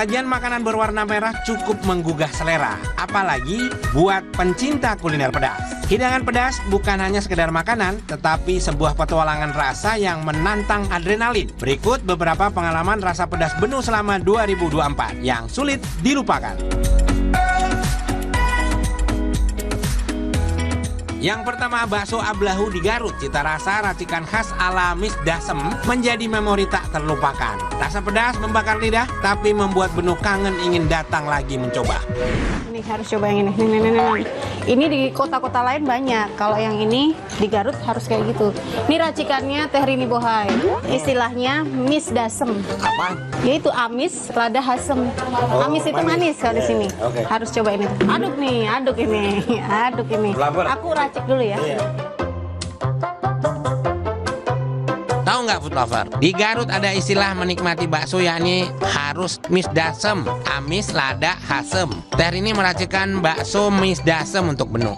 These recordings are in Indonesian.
Sajian makanan berwarna merah cukup menggugah selera, apalagi buat pencinta kuliner pedas. Hidangan pedas bukan hanya sekedar makanan, tetapi sebuah petualangan rasa yang menantang adrenalin. Berikut beberapa pengalaman rasa pedas Benu selama 2024 yang sulit dilupakan. Yang pertama, bakso Ablahu di Garut. Cita rasa racikan khas ala Miss Dasem menjadi memori tak terlupakan. Rasa pedas membakar lidah, tapi membuat Benu kangen ingin datang lagi mencoba. Ini harus coba yang ini. Nih. Ini di kota-kota lain banyak. Kalau yang ini di Garut harus kayak gitu. Ini racikannya Teh Rini Bohai. Istilahnya Miss Dasem. Apa? Yaitu amis, lada hasem. Amis itu manis kalau di sini. Oke. Harus coba ini. Aduk nih, aduk ini. Aduk ini. Lapar. Aku racik dulu ya. Tahu nggak food lover? Di Garut ada istilah menikmati bakso yakni harus Miss Dasem, amis, lada, hasem. Teh Rini meracikan bakso Miss Dasem untuk Benu.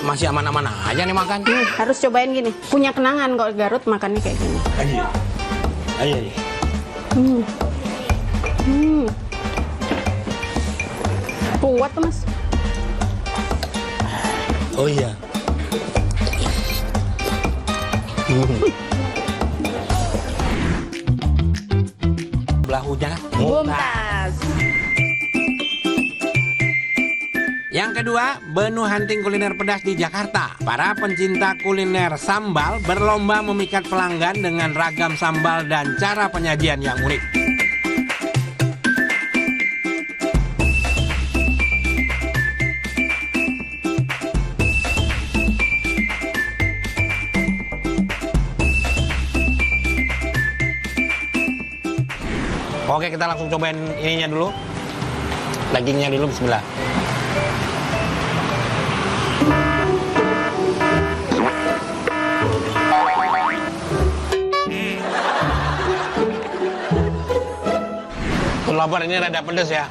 Masih aman-aman aja nih makan. Harus cobain gini. Punya kenangan kalau di Garut makannya kayak gini. Ayo. Kuat tuh, Mas. Oh iya. Belahunya Mumtaz. Yang kedua, Benu hunting kuliner pedas di Jakarta. Para pencinta kuliner sambal berlomba memikat pelanggan dengan ragam sambal dan cara penyajian yang unik. Oke, kita langsung cobain ininya dulu. Dagingnya dulu, bismillah. Lapar ini rada pedes ya,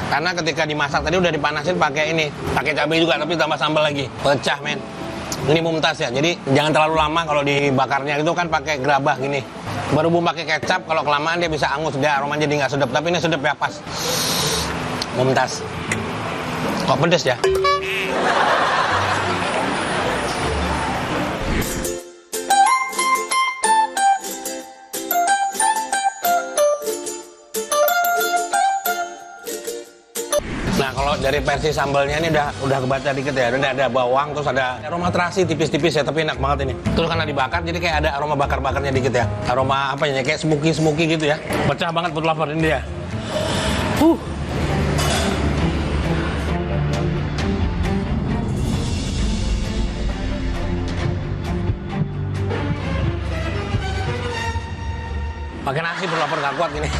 karena ketika dimasak tadi udah dipanasin pakai ini, pakai cabai juga, tapi tambah sambal lagi, pecah men. Ini Mumtaz ya, jadi jangan terlalu lama kalau dibakarnya, itu kan pakai gerabah gini. Berhubung pakai kecap, kalau kelamaan dia bisa angus, dia aromanya jadi nggak sedap, tapi ini sedap ya, pas. Mumtaz. Kok pedes ya? Nah, kalau dari versi sambalnya ini udah kebaca dikit ya, udah ada bawang, terus ada aroma terasi tipis-tipis ya, tapi enak banget ini. Terus karena dibakar, jadi kayak ada aroma bakar-bakarnya dikit ya. Aroma apa ya, kayak smoky gitu ya. Pecah banget food lover ini dia. Pakai nasi food lover gak kuat gini.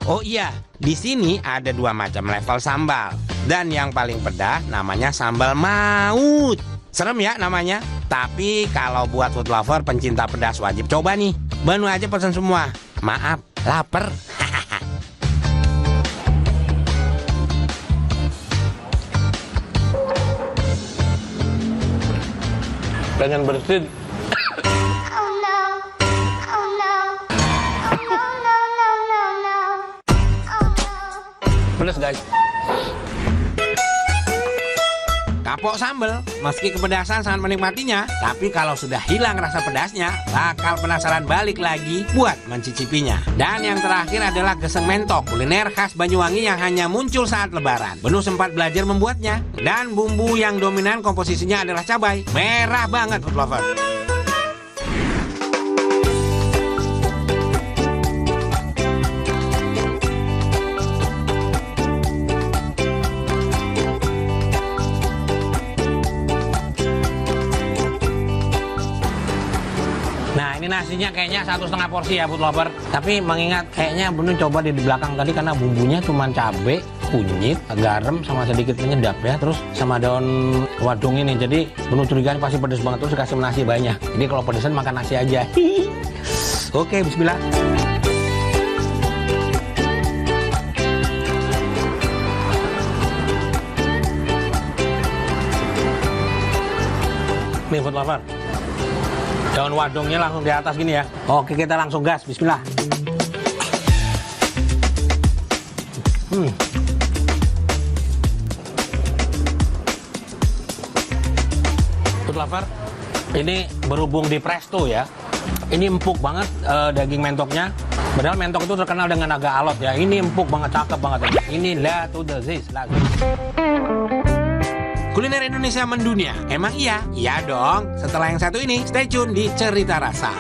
Oh iya, di sini ada dua macam level sambal. Dan yang paling pedas namanya sambal maut. Serem ya namanya. Tapi kalau buat food lover pencinta pedas wajib coba nih. Benu aja pesan semua. Maaf, lapar. Pengen bersin. Pedas guys. kapok sambal. Meski kepedasan sangat menikmatinya, tapi kalau sudah hilang rasa pedasnya, bakal penasaran balik lagi buat mencicipinya. Dan yang terakhir adalah geseng mentok, kuliner khas Banyuwangi yang hanya muncul saat lebaran. Benu sempat belajar membuatnya, dan bumbu yang dominan komposisinya adalah cabai. Merah banget food lover. Nah, ini nasinya kayaknya 1,5 porsi ya food lover. Tapi mengingat kayaknya Benu coba di belakang tadi karena bumbunya cuma cabai, kunyit, garam sama sedikit penyedap ya. Terus sama daun wadung ini. Jadi Benu curiga pasti pedes banget, terus kasih nasi banyak. Jadi kalau pedesan makan nasi aja. Oke, bismillah. Nih food lover, daun wadungnya langsung di atas gini ya. Oke, kita langsung gas, bismillah. Food lover, ini berhubung di presto ya. Ini empuk banget daging mentoknya. Padahal mentok itu terkenal dengan agak alot ya. Ini empuk banget, cakep banget. Ini la to the zis. Kuliner Indonesia mendunia. Emang iya? Iya dong. Setelah yang satu ini, stay tune di Cerita Rasa.